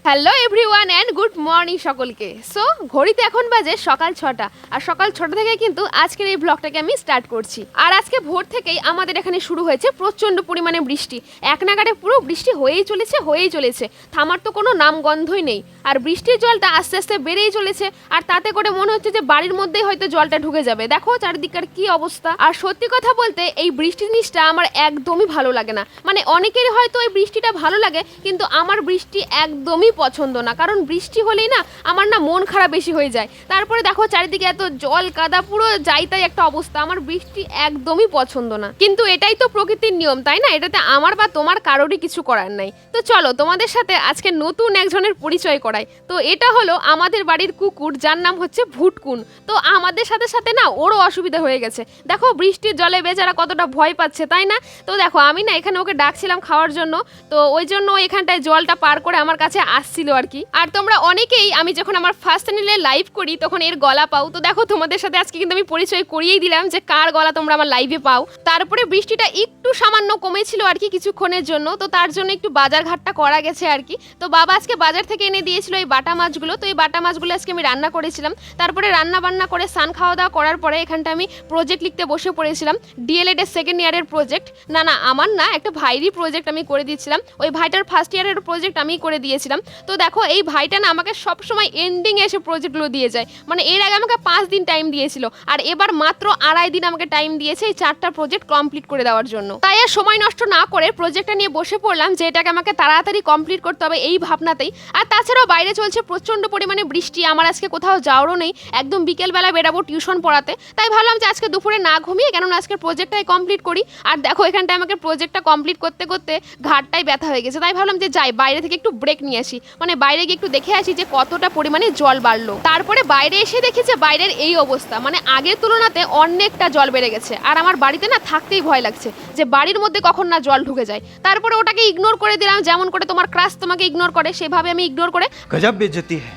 Hello everyone and good morning সকলকে। So ঘড়িতে এখন বাজে সকাল 6টা, আর সকাল 6টা থেকে কিন্তু আজকের এই ব্লগটাকে আমি স্টার্ট করছি। আর আজকে ভোর থেকেই আমাদের এখানে শুরু হয়েছে প্রচণ্ড পরিমাণে বৃষ্টি। এক নাগাড়ে পুরো বৃষ্টি হয়েই চলেছে, থামার তো কোনো নামগন্ধই নেই। আর বৃষ্টির জলটা আস্তে আস্তে বেড়েই চলেছে, আর তাতে করে মনে হচ্ছে যে বাড়ির মধ্যেই হয়তো জলটা ঢুকে যাবে। দেখো চারিদিকের কি অবস্থা। আর সত্যি কথা বলতে এই বৃষ্টি জিনিসটা আমার একদমই ভালো লাগে না। মানে অনেকেরই হয়তো এই বৃষ্টিটা ভালো লাগে, কিন্তু আমার বৃষ্টি একদমই পছন্দ না। কারণ বৃষ্টি হলেই না আমার না মন খারাপ বেশি হয়ে যায়। তারপরে দেখো চারিদিকে এত জল কাদা, পুরো যাই তাই একটা অবস্থা। আমার বৃষ্টি একদমই পছন্দ না, কিন্তু এটাই তো প্রকৃতির নিয়ম, তাই না? এটাতে আমার বা তোমার কারোরই কিছু করার নাই। তো চলো তোমাদের সাথে আজকে নতুন একজনের পরিচয় করাই। তো এটা হলো আমাদের বাড়ির কুকুর, যার নাম হচ্ছে ভুটকুন। তো আমাদের সাথে সাথে না ওরও অসুবিধা হয়ে গেছে। দেখো বৃষ্টির জলে বেচারা কতটা ভয় পাচ্ছে, তাই না? তো দেখো আমি না এখানে ওকে ডাকছিলাম খাওয়ার জন্য, তো ওই জন্য এখানটায় জলটা পার করে আমার কাছে আসছিল আর কি। আর তোমরা অনেকেই আমি যখন আমার ফার্স্ট চ্যানেলে লাইভ করি তখন এর গলা পাও। তো দেখো তোমাদের সাথে আজকে কিন্তু আমি পরিচয় করিয়েই দিলাম যে কার গলা তোমরা আমার লাইভে পাও। তারপরে বৃষ্টিটা একটু সামান্য কমেছিল আর কি কিছুক্ষণের জন্য, তো তার জন্য একটু বাজার ঘাটটা করা গেছে আর কি। তো বাবা আজকে বাজার থেকে এনে দিয়েছিল এই বাটা মাছগুলো। তো এই বাটা মাছগুলো আজকে আমি রান্না করেছিলাম। তারপরে রান্না বান্না করে স্নান খাওয়া দাওয়া করার পরে এখানটা আমি প্রজেক্ট লিখতে বসে পড়েছিলাম। ডিএলএড এর সেকেন্ড ইয়ারের প্রজেক্ট, না আমার না, একটা ভাইরই প্রজেক্ট আমি করে দিয়েছিলাম। ওই ভাইটার ফার্স্ট ইয়ারের প্রজেক্ট আমি করে দিয়েছিলাম। তো দেখো এই ভাইটা না আমাকে সবসময় এন্ডিংয়ে এসে প্রজেক্টগুলো দিয়ে যায়। মানে এর আগে আমাকে 5 দিন টাইম দিয়েছিল, আর এবার মাত্র 2.5 দিন আমাকে টাইম দিয়েছে এই 4টা প্রজেক্ট কমপ্লিট করে দেওয়ার জন্য। তাই আর সময় নষ্ট না করে প্রজেক্টটা নিয়ে বসে পড়লাম যে এটাকে আমাকে তাড়াতাড়ি কমপ্লিট করতে হবে এই ভাবনাতেই। আর তাছাড়াও বাইরে চলছে প্রচণ্ড পরিমাণে বৃষ্টি, আমার আজকে কোথাও যাওয়ারও নেই, একদম বিকেলবেলা বেরাবো টিউশন পড়াতে। তাই ভাবলাম যে আজকে দুপুরে না ঘুমিয়ে কেননা আজকের প্রজেক্টটাই কমপ্লিট করি। আর দেখো এখানটায় আমাকে প্রজেক্টটা কমপ্লিট করতে করতে ঘাটটাই ব্যথা হয়ে গেছে। তাই ভাবলাম যে যাই বাইরে থেকে একটু ব্রেক নিয়ে আসি, মানে বাইরে গিয়ে একটু দেখে আসি যে কতটা পরিমাণে জল বাড়লো। তারপরে বাইরে এসে দেখি যে বাইরের এই অবস্থা, মানে আগের তুলনাতে অনেকটা জল বেড়ে গেছে। আর আমার বাড়িতে না থাকতেই ভয় লাগছে যে বাড়ির মধ্যে কখন না জল ঢুকে যায়। তারপরে ওটাকে ইগনোর করে দিলাম, যেমন করে তোমার ক্রাশ তোমাকে ইগনোর করে সেভাবে আমি ইগনোর করে গজব বেইজ্জতি है।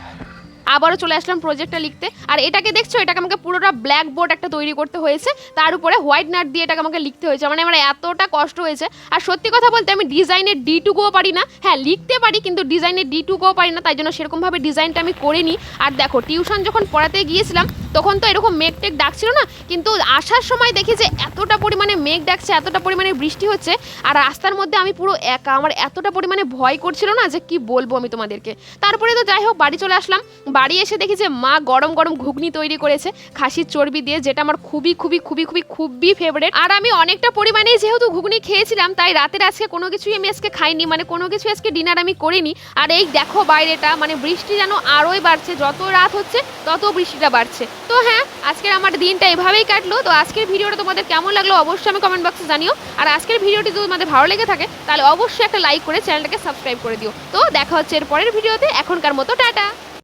আবারও চলে আসলাম প্রজেক্টটা লিখতে। আর এটাকে দেখছো, এটাকে আমাকে পুরোটা ব্ল্যাক বোর্ড একটা তৈরি করতে হয়েছে, তার উপরে হোয়াইট নাট দিয়ে এটাকে আমাকে লিখতে হয়েছে। মানে আমার এতটা কষ্ট হয়েছে। আর সত্যি কথা বলতে আমি ডিজাইনের D2 পারি না। হ্যাঁ লিখতে পারি, কিন্তু ডিজাইনের D2 পারি না, তাই জন্য সেরকমভাবে ডিজাইনটা আমি করিনি। আর দেখো টিউশন যখন পড়াতে গিয়েছিলাম তখন তো এরকম মেঘ টেঘ ডাকছিল না, কিন্তু আসার সময় দেখি যে এতটা পরিমাণে মেঘ ডাকছে, এতটা পরিমাণে বৃষ্টি হচ্ছে, আর রাস্তার মধ্যে আমি পুরো একা। আমার এতটা পরিমাণে ভয় করছিল না যে কি বলবো আমি তোমাদেরকে। তারপরে তো যাই হোক বাড়ি চলে আসলাম। বাড়ি এসে দেখি যে মা গরম গরম ঘুগনি তৈরি করেছে খাসির চর্বি দিয়ে, যেটা আমার খুবই ফেভারিট। আর আমি অনেকটা পরিমাণেই যেহেতু ঘুগনি খেয়েছিলাম, তাই রাতের আজকে কোনো কিছুই আমি আজকে খাইনি, মানে কোনো কিছু আজকে ডিনার আমি করিনি। আর এই দেখো বাইরেটা, মানে বৃষ্টি যেন আরোই বাড়ছে, যত রাত হচ্ছে তত বৃষ্টিটা বাড়ছে। তো হ্যাঁ আজকের আমার দিনটা এভাবেই কাটলো। তো আজকের ভিডিওটা তোমাদের কেমন লাগলো অবশ্যই আমি কমেন্ট বক্সে জানিও। আর আজকের ভিডিওটি যদি তোমাদের ভালো লেগে থাকে তাহলে অবশ্যই একটা লাইক করে চ্যানেলটাকে সাবস্ক্রাইব করে দিও। তো দেখা হচ্ছে এর পরের ভিডিওতে, এখনকার মতো টাটা।